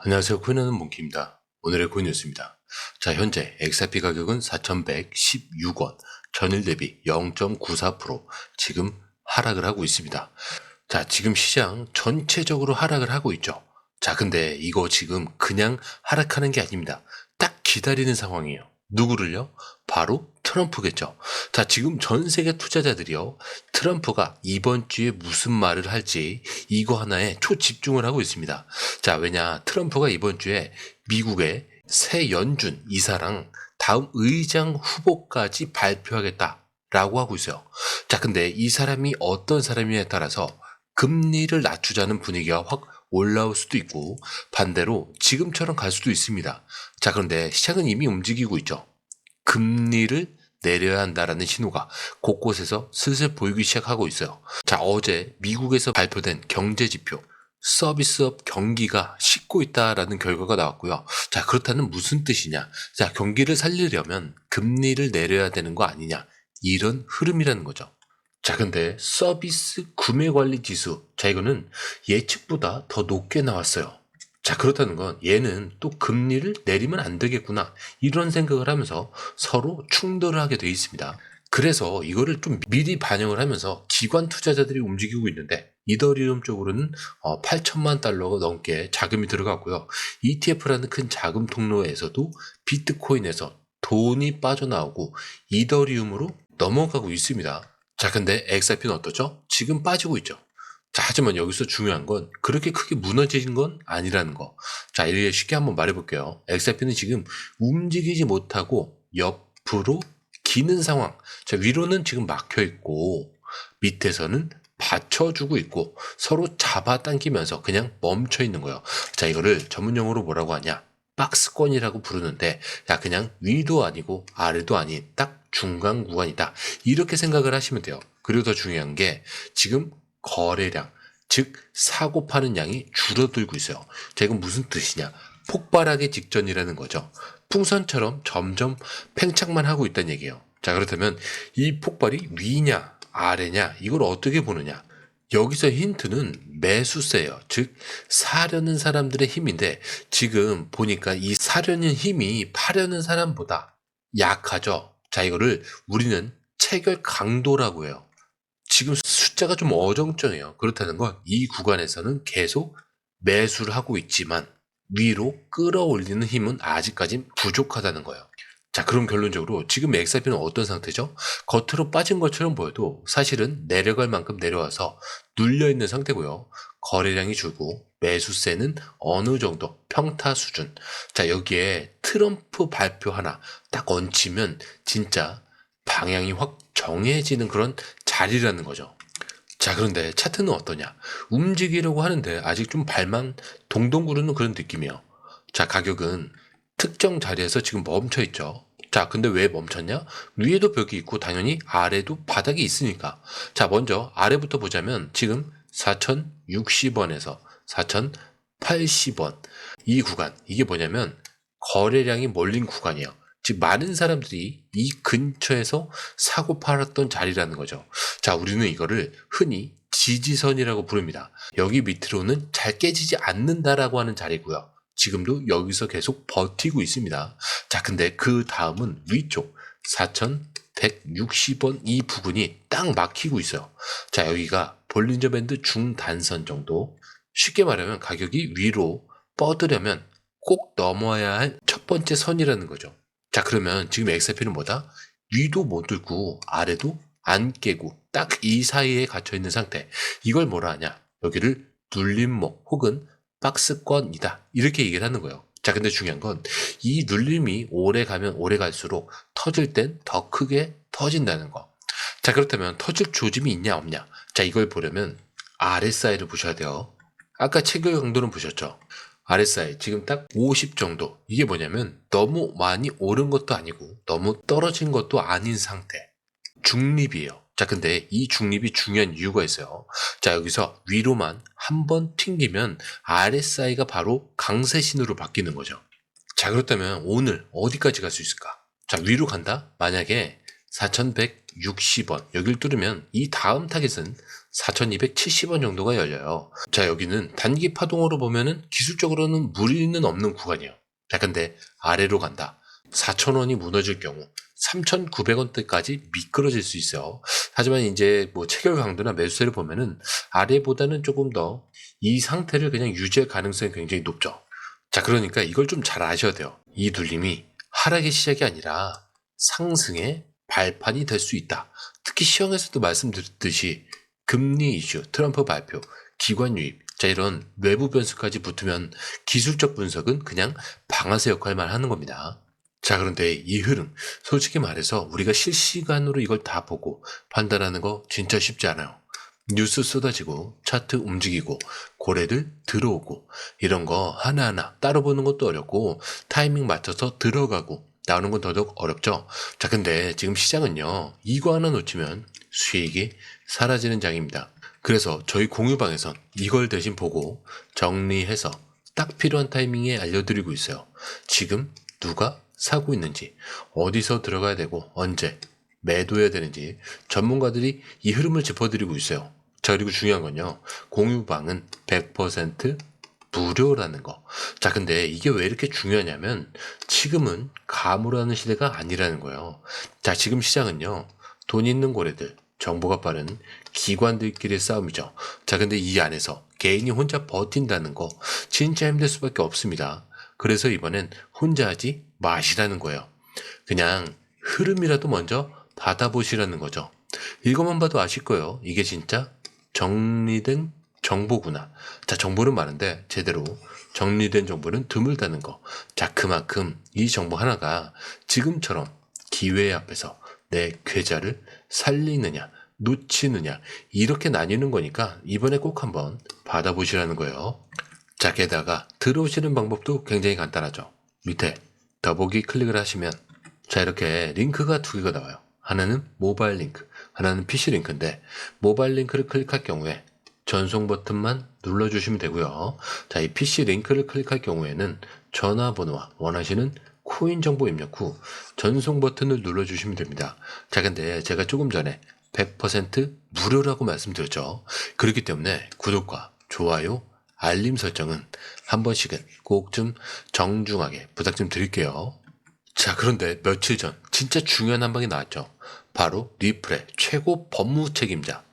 안녕하세요. 코인하는 몽키입니다. 오늘의 코인 뉴스입니다. 자, 현재 XRP 가격은 4,116원, 전일 대비 0.94% 지금 하락을 하고 있습니다. 자, 지금 시장 전체적으로 하락을 하고 있죠. 자, 근데 이거 지금 그냥 하락하는 게 아닙니다. 딱 기다리는 상황이에요. 누구를요? 바로 트럼프겠죠. 자, 지금 전 세계 투자자들이요, 트럼프가 이번 주에 무슨 말을 할지 이거 하나에 초집중을 하고 있습니다. 자, 왜냐, 트럼프가 이번 주에 미국의 새 연준 이사랑 다음 의장 후보까지 발표하겠다라고 하고 있어요. 자, 근데 이 사람이 어떤 사람이냐에 따라서 금리를 낮추자는 분위기가 확 올라올 수도 있고 반대로 지금처럼 갈 수도 있습니다. 자, 그런데 시장은 이미 움직이고 있죠. 금리를 내려야 한다라는 신호가 곳곳에서 슬슬 보이기 시작하고 있어요. 자, 어제 미국에서 발표된 경제지표, 서비스업 경기가 식고 있다라는 결과가 나왔고요. 자, 그렇다는 무슨 뜻이냐? 자, 경기를 살리려면 금리를 내려야 되는 거 아니냐? 이런 흐름이라는 거죠. 자, 근데 서비스 구매 관리 지수, 자, 이거는 예측보다 더 높게 나왔어요. 자, 그렇다는 건 얘는 또 금리를 내리면 안 되겠구나, 이런 생각을 하면서 서로 충돌을 하게 돼 있습니다. 그래서 이거를 좀 미리 반영을 하면서 기관 투자자들이 움직이고 있는데, 이더리움 쪽으로는 8천만 달러가 넘게 자금이 들어갔고요. ETF라는 큰 자금 통로에서도 비트코인에서 돈이 빠져나오고 이더리움으로 넘어가고 있습니다. 자, 근데 XRP는 어떠죠? 지금 빠지고 있죠. 자, 하지만 여기서 중요한 건 그렇게 크게 무너진 건 아니라는 거. 자, 이렇게 쉽게 한번 말해볼게요. XRP는 지금 움직이지 못하고 옆으로 기는 상황. 자, 위로는 지금 막혀 있고 밑에서는 받쳐주고 있고 서로 잡아당기면서 그냥 멈춰 있는 거예요. 자, 이거를 전문용어로 뭐라고 하냐? 박스권이라고 부르는데, 야, 그냥 위도 아니고 아래도 아닌 딱 중간 구간이다, 이렇게 생각을 하시면 돼요. 그리고 더 중요한 게 지금 거래량, 즉 사고 파는 양이 줄어들고 있어요. 자, 이건 무슨 뜻이냐? 폭발하기 직전이라는 거죠. 풍선처럼 점점 팽창만 하고 있다는 얘기예요. 자, 그렇다면 이 폭발이 위냐 아래냐, 이걸 어떻게 보느냐? 여기서 힌트는 매수세예요. 즉 사려는 사람들의 힘인데, 지금 보니까 이 사려는 힘이 파려는 사람보다 약하죠. 자, 이거를 우리는 체결 강도라고 해요. 지금 숫자가 좀 어정쩡해요. 그렇다는 건 이 구간에서는 계속 매수를 하고 있지만 위로 끌어올리는 힘은 아직까지 부족하다는 거예요. 자, 그럼 결론적으로 지금 XRP는 어떤 상태죠? 겉으로 빠진 것처럼 보여도 사실은 내려갈 만큼 내려와서 눌려있는 상태고요. 거래량이 줄고 매수세는 어느 정도 평타 수준. 자, 여기에 트럼프 발표 하나 딱 얹히면 진짜 방향이 확 정해지는 그런 자리라는 거죠. 자, 그런데 차트는 어떠냐? 움직이려고 하는데 아직 좀 발만 동동 구르는 그런 느낌이에요. 자, 가격은 특정 자리에서 지금 멈춰 있죠. 자, 근데 왜 멈췄냐? 위에도 벽이 있고 당연히 아래도 바닥이 있으니까. 자, 먼저 아래부터 보자면 지금 4,060원에서 4,080원, 이 구간, 이게 뭐냐면 거래량이 몰린 구간이에요. 즉 많은 사람들이 이 근처에서 사고 팔았던 자리라는 거죠. 자, 우리는 이거를 흔히 지지선이라고 부릅니다. 여기 밑으로는 잘 깨지지 않는다라고 하는 자리고요. 지금도 여기서 계속 버티고 있습니다. 자, 근데 그 다음은 위쪽 4,160원 이 부분이 딱 막히고 있어요. 자, 여기가 볼린저 밴드 중단선 정도. 쉽게 말하면 가격이 위로 뻗으려면 꼭 넘어야 할 첫 번째 선이라는 거죠. 자, 그러면 지금 XRP는 뭐다? 위도 못 뚫고 아래도 안 깨고 딱 이 사이에 갇혀 있는 상태. 이걸 뭐라 하냐? 여기를 눌림목 혹은 박스권이다, 이렇게 얘기를 하는 거예요. 자, 근데 중요한 건 이 눌림이 오래 가면 오래 갈수록 터질 땐 더 크게 터진다는 거. 자, 그렇다면 터질 조짐이 있냐 없냐? 자, 이걸 보려면 RSI를 보셔야 돼요. 아까 체결 강도는 보셨죠? RSI 지금 딱 50 정도. 이게 뭐냐면 너무 많이 오른 것도 아니고 너무 떨어진 것도 아닌 상태. 중립이에요. 자, 근데 이 중립이 중요한 이유가 있어요. 자, 여기서 위로만 한번 튕기면 RSI가 바로 강세신으로 바뀌는 거죠. 자, 그렇다면 오늘 어디까지 갈 수 있을까? 자, 위로 간다? 만약에 4,160원 여길 뚫으면 이 다음 타겟은 4,270원 정도가 열려요. 자, 여기는 단기 파동으로 보면은 기술적으로는 무리는 없는 구간이에요. 자, 근데 아래로 간다. 4,000원이 무너질 경우 3,900원대까지 미끄러질 수 있어요. 하지만 이제 뭐 체결 강도나 매수세를 보면은 아래보다는 조금 더 이 상태를 그냥 유지할 가능성이 굉장히 높죠. 자, 그러니까 이걸 좀 잘 아셔야 돼요. 이 눌림이 하락의 시작이 아니라 상승의 발판이 될 수 있다. 특히 시황에서도 말씀드렸듯이 금리 이슈, 트럼프 발표, 기관 유입, 자, 이런 외부 변수까지 붙으면 기술적 분석은 그냥 방아쇠 역할만 하는 겁니다. 자, 그런데 이 흐름, 솔직히 말해서 우리가 실시간으로 이걸 다 보고 판단하는 거 진짜 쉽지 않아요. 뉴스 쏟아지고 차트 움직이고 고래들 들어오고 이런 거 하나하나 따로 보는 것도 어렵고 타이밍 맞춰서 들어가고 나오는 건 더더욱 어렵죠. 자, 근데 지금 시장은요, 이거 하나 놓치면 수익이 사라지는 장입니다. 그래서 저희 공유방에선 이걸 대신 보고 정리해서 딱 필요한 타이밍에 알려드리고 있어요. 지금 누가 사고 있는지, 어디서 들어가야 되고 언제 매도해야 되는지 전문가들이 이 흐름을 짚어드리고 있어요. 자, 그리고 중요한 건요, 공유방은 100% 무료라는 거. 자, 근데 이게 왜 이렇게 중요하냐면 지금은 가물하는 시대가 아니라는 거예요. 자, 지금 시장은요, 돈 있는 고래들, 정보가 빠른 기관들끼리의 싸움이죠. 자, 근데 이 안에서 개인이 혼자 버틴다는 거 진짜 힘들 수밖에 없습니다. 그래서 이번엔 혼자 하지 마시라는 거예요. 그냥 흐름이라도 먼저 받아보시라는 거죠. 이것만 봐도 아실 거예요. 이게 진짜 정리된 정보구나. 자, 정보는 많은데 제대로 정리된 정보는 드물다는 거. 자, 그만큼 이 정보 하나가 지금처럼 기회 앞에서 내 계좌를 살리느냐 놓치느냐 이렇게 나뉘는 거니까 이번에 꼭 한번 받아보시라는 거예요. 자, 게다가 들어오시는 방법도 굉장히 간단하죠. 밑에 더보기 클릭을 하시면 자, 이렇게 링크가 두 개가 나와요. 하나는 모바일 링크, 하나는 PC 링크인데 모바일 링크를 클릭할 경우에 전송 버튼만 눌러주시면 되고요. 자, 이 PC 링크를 클릭할 경우에는 전화번호와 원하시는 코인 정보 입력 후 전송 버튼을 눌러주시면 됩니다. 자, 근데 제가 조금 전에 100% 무료라고 말씀드렸죠. 그렇기 때문에 구독과 좋아요, 알림 설정은 한 번씩은 꼭 좀 정중하게 부탁 좀 드릴게요. 자, 그런데 며칠 전 진짜 중요한 한 방이 나왔죠. 바로 리플의 최고 법무 책임자,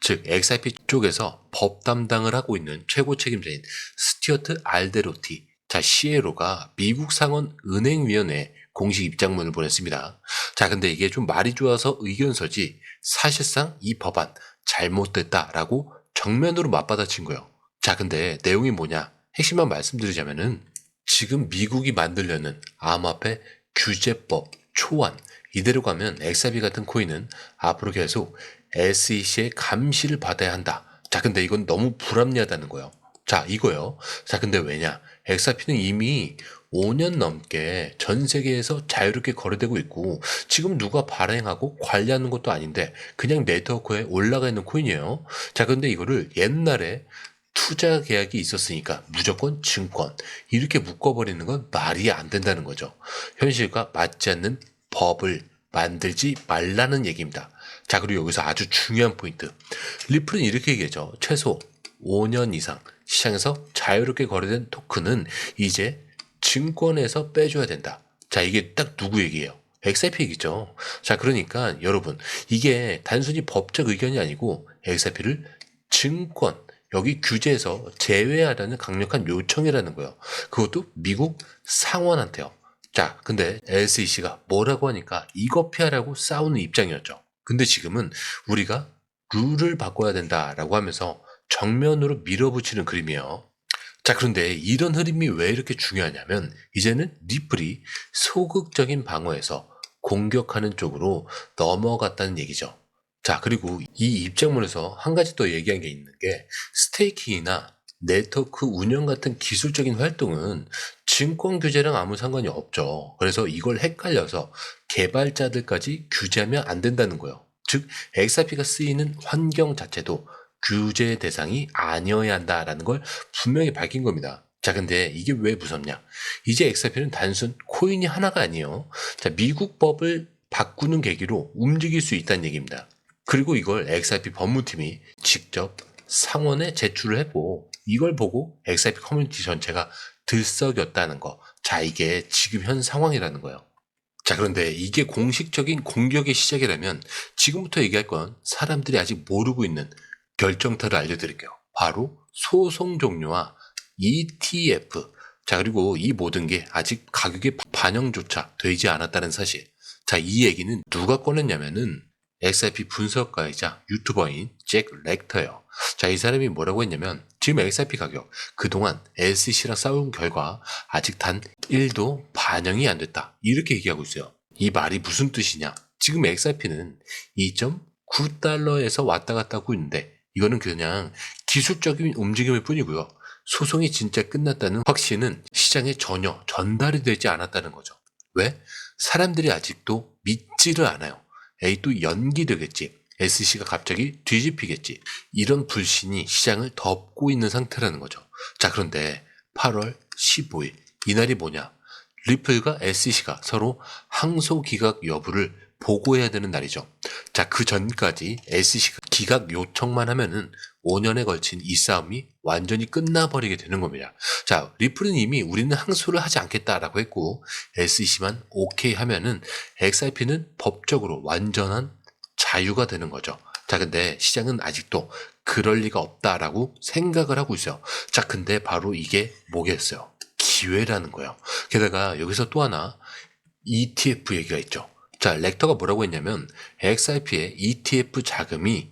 즉 XRP 쪽에서 법 담당을 하고 있는 최고 책임자인 스튜어트 알데로티, 자, 시에로가 미국 상원 은행위원회에 공식 입장문을 보냈습니다. 자, 근데 이게 좀 말이 좋아서 의견서지 사실상 이 법안 잘못됐다라고 정면으로 맞받아친 거예요. 자, 근데 내용이 뭐냐? 핵심만 말씀드리자면은 지금 미국이 만들려는 암호화폐 규제법 초안, 이대로 가면 XRP 같은 코인은 앞으로 계속 SEC의 감시를 받아야 한다. 자, 근데 이건 너무 불합리하다는 거예요. 자, 이거요. 자, 근데 왜냐? XRP는 이미 5년 넘게 전 세계에서 자유롭게 거래되고 있고 지금 누가 발행하고 관리하는 것도 아닌데 그냥 네트워크에 올라가 있는 코인이에요. 자, 근데 이거를 옛날에 투자 계약이 있었으니까 무조건 증권 이렇게 묶어버리는 건 말이 안 된다는 거죠. 현실과 맞지 않는 법을 만들지 말라는 얘기입니다. 자, 그리고 여기서 아주 중요한 포인트. 리플은 이렇게 얘기하죠. 최소 5년 이상 시장에서 자유롭게 거래된 토큰은 이제 증권에서 빼줘야 된다. 자, 이게 딱 누구 얘기예요? XRP 얘기죠. 자, 그러니까 여러분, 이게 단순히 법적 의견이 아니고 XRP를 증권 여기 규제에서 제외하라는 강력한 요청이라는 거예요. 그것도 미국 상원한테요. 자, 근데 SEC가 뭐라고 하니까 이거 피하라고 싸우는 입장이었죠. 근데 지금은 우리가 룰을 바꿔야 된다라고 하면서 정면으로 밀어붙이는 그림이에요. 자, 그런데 이런 흐름이 왜 이렇게 중요하냐면 이제는 리플이 소극적인 방어에서 공격하는 쪽으로 넘어갔다는 얘기죠. 자, 그리고 이 입장문에서 한 가지 더 얘기한 게 있는 게 스테이킹이나 네트워크 운영 같은 기술적인 활동은 증권 규제랑 아무 상관이 없죠. 그래서 이걸 헷갈려서 개발자들까지 규제하면 안 된다는 거예요. 즉, XRP가 쓰이는 환경 자체도 규제 대상이 아니어야 한다라는 걸 분명히 밝힌 겁니다. 자, 근데 이게 왜 무섭냐? 이제 XRP는 단순 코인이 하나가 아니에요. 자, 미국 법을 바꾸는 계기로 움직일 수 있다는 얘기입니다. 그리고 이걸 XRP 법무팀이 직접 상원에 제출을 했고 이걸 보고 XRP 커뮤니티 전체가 들썩였다는 거. 자, 이게 지금 현 상황이라는 거예요. 자, 그런데 이게 공식적인 공격의 시작이라면 지금부터 얘기할 건 사람들이 아직 모르고 있는 결정타를 알려드릴게요. 바로 소송 종료와 ETF. 자, 그리고 이 모든 게 아직 가격에 반영조차 되지 않았다는 사실. 자, 이 얘기는 누가 꺼냈냐면은 XRP 분석가이자 유튜버인 잭 렉터예요. 자, 이 사람이 뭐라고 했냐면 지금 XRP 가격 그동안 SEC랑 싸운 결과 아직 단 1도 반영이 안 됐다. 이렇게 얘기하고 있어요. 이 말이 무슨 뜻이냐? 지금 XRP는 2.9달러에서 왔다 갔다 하고 있는데 이거는 그냥 기술적인 움직임일 뿐이고요. 소송이 진짜 끝났다는 확신은 시장에 전혀 전달이 되지 않았다는 거죠. 왜? 사람들이 아직도 믿지를 않아요. 에이, 또 연기되겠지. SC가 갑자기 뒤집히겠지. 이런 불신이 시장을 덮고 있는 상태라는 거죠. 자, 그런데 8월 15일 이날이 뭐냐? 리플과 SC가 서로 항소 기각 여부를 보고해야 되는 날이죠. 자, 그 전까지 SC가 기각 요청만 하면은 5년에 걸친 이 싸움이 완전히 끝나버리게 되는 겁니다. 자, 리플은 이미 우리는 항소를 하지 않겠다라고 했고 SC만 오케이 하면은 XRP는 법적으로 완전한 자유가 되는 거죠. 자, 근데 시장은 아직도 그럴 리가 없다라고 생각을 하고 있어요. 자, 근데 바로 이게 뭐겠어요? 기회라는 거예요. 게다가 여기서 또 하나 ETF 얘기가 있죠. 자, 렉터가 뭐라고 했냐면 XRP의 ETF 자금이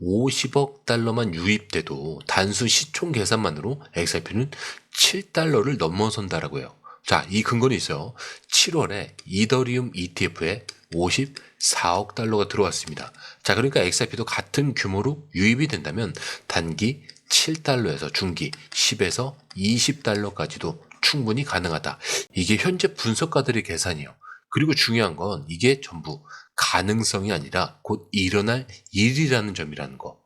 50억 달러만 유입돼도 단순 시총 계산만으로 XRP는 7달러를 넘어선다라고 해요. 자, 이 근거는 있어요. 7월에 이더리움 ETF에 54억 달러가 들어왔습니다. 자, 그러니까 XRP도 같은 규모로 유입이 된다면 단기 7달러에서 중기 10에서 20달러까지도 충분히 가능하다. 이게 현재 분석가들의 계산이에요. 그리고 중요한 건 이게 전부 가능성이 아니라 곧 일어날 일이라는 점이라는 거.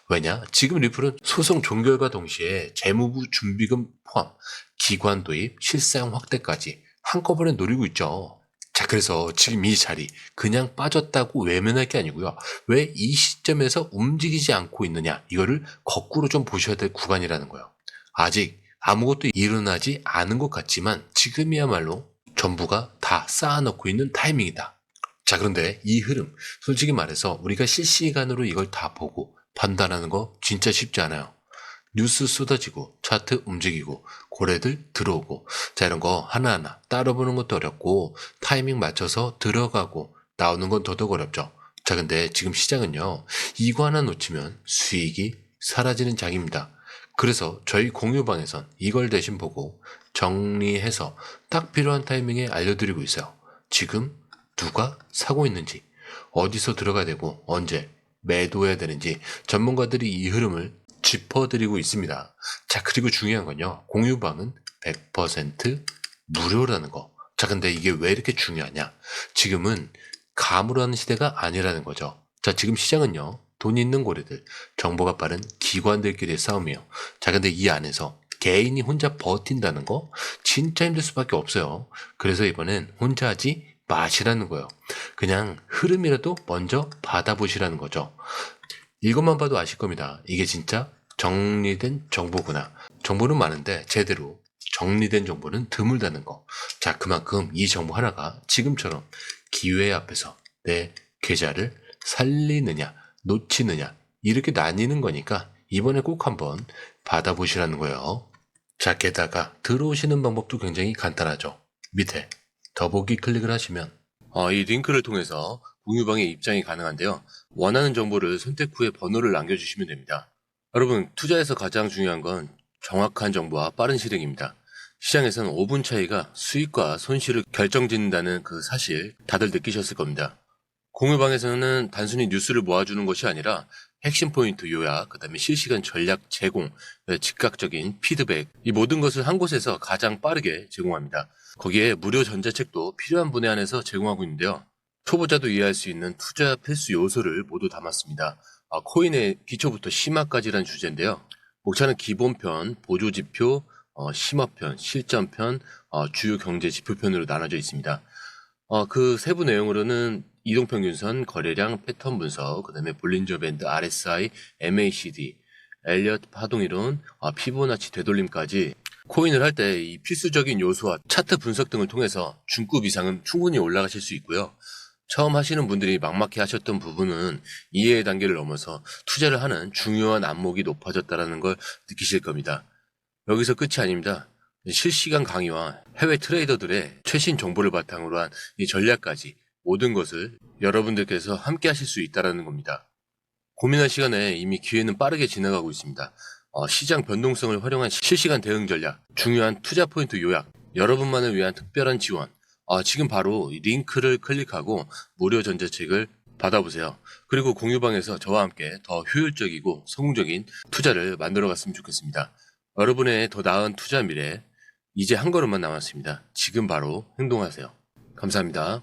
왜냐? 지금 리플은 소송 종결과 동시에 재무부 준비금 포함, 기관 도입, 실사용 확대까지 한꺼번에 노리고 있죠. 자, 그래서 지금 이 자리 그냥 빠졌다고 외면할 게 아니고요. 왜 이 시점에서 움직이지 않고 있느냐? 이거를 거꾸로 좀 보셔야 될 구간이라는 거예요. 아직 아무것도 일어나지 않은 것 같지만 지금이야말로 전부가 다 쌓아놓고 있는 타이밍이다. 자, 그런데 이 흐름, 솔직히 말해서 우리가 실시간으로 이걸 다 보고 판단하는 거 진짜 쉽지 않아요. 뉴스 쏟아지고 차트 움직이고 고래들 들어오고 자, 이런 거 하나하나 따라 보는 것도 어렵고 타이밍 맞춰서 들어가고 나오는 건 더더욱 어렵죠. 자, 근데 지금 시장은요, 이거 하나 놓치면 수익이 사라지는 장입니다. 그래서 저희 공유방에선 이걸 대신 보고 정리해서 딱 필요한 타이밍에 알려드리고 있어요. 지금 누가 사고 있는지, 어디서 들어가야 되고 언제 매도해야 되는지 전문가들이 이 흐름을 짚어드리고 있습니다. 자, 그리고 중요한 건요, 공유방은 100% 무료라는 거. 자, 근데 이게 왜 이렇게 중요하냐? 지금은 가물하는 시대가 아니라는 거죠. 자, 지금 시장은요, 돈 있는 고래들, 정보가 빠른 기관들끼리의 싸움이에요. 자, 근데 이 안에서 개인이 혼자 버틴다는 거 진짜 힘들 수밖에 없어요. 그래서 이번엔 혼자 하지 마시라는 거예요. 그냥 흐름이라도 먼저 받아보시라는 거죠. 이것만 봐도 아실 겁니다. 이게 진짜 정리된 정보구나. 정보는 많은데 제대로 정리된 정보는 드물다는 거. 자, 그만큼 이 정보 하나가 지금처럼 기회 앞에서 내 계좌를 살리느냐 놓치느냐 이렇게 나뉘는 거니까 이번에 꼭 한번 받아보시라는 거예요. 자, 게다가 들어오시는 방법도 굉장히 간단하죠. 밑에 더보기 클릭을 하시면 이 링크를 통해서 공유방에 입장이 가능한데요. 원하는 정보를 선택 후에 번호를 남겨주시면 됩니다. 여러분, 투자에서 가장 중요한 건 정확한 정보와 빠른 실행입니다. 시장에서는 5분 차이가 수익과 손실을 결정짓는다는 그 사실 다들 느끼셨을 겁니다. 공유방에서는 단순히 뉴스를 모아주는 것이 아니라 핵심 포인트 요약, 그 다음에 실시간 전략 제공, 즉각적인 피드백, 이 모든 것을 한 곳에서 가장 빠르게 제공합니다. 거기에 무료 전자책도 필요한 분에 한해서 제공하고 있는데요. 초보자도 이해할 수 있는 투자 필수 요소를 모두 담았습니다. 코인의 기초부터 심화까지란 주제인데요. 목차는 기본편, 보조지표, 심화편, 실전편, 주요 경제 지표편으로 나눠져 있습니다. 그 세부 내용으로는 이동평균선, 거래량, 패턴 분석, 그 다음에 볼린저 밴드, RSI, MACD, 엘리엇 파동이론, 피보나치 되돌림까지 코인을 할 때 이 필수적인 요소와 차트 분석 등을 통해서 중급 이상은 충분히 올라가실 수 있고요. 처음 하시는 분들이 막막해 하셨던 부분은 이해의 단계를 넘어서 투자를 하는 중요한 안목이 높아졌다는 걸 느끼실 겁니다. 여기서 끝이 아닙니다. 실시간 강의와 해외 트레이더들의 최신 정보를 바탕으로 한 이 전략까지 모든 것을 여러분들께서 함께 하실 수 있다는 겁니다. 고민할 시간에 이미 기회는 빠르게 지나가고 있습니다. 시장 변동성을 활용한 실시간 대응 전략, 중요한 투자 포인트 요약, 여러분만을 위한 특별한 지원, 지금 바로 이 링크를 클릭하고 무료 전자책을 받아보세요. 그리고 공유방에서 저와 함께 더 효율적이고 성공적인 투자를 만들어 갔으면 좋겠습니다. 여러분의 더 나은 투자 미래, 이제 한 걸음만 남았습니다. 지금 바로 행동하세요. 감사합니다.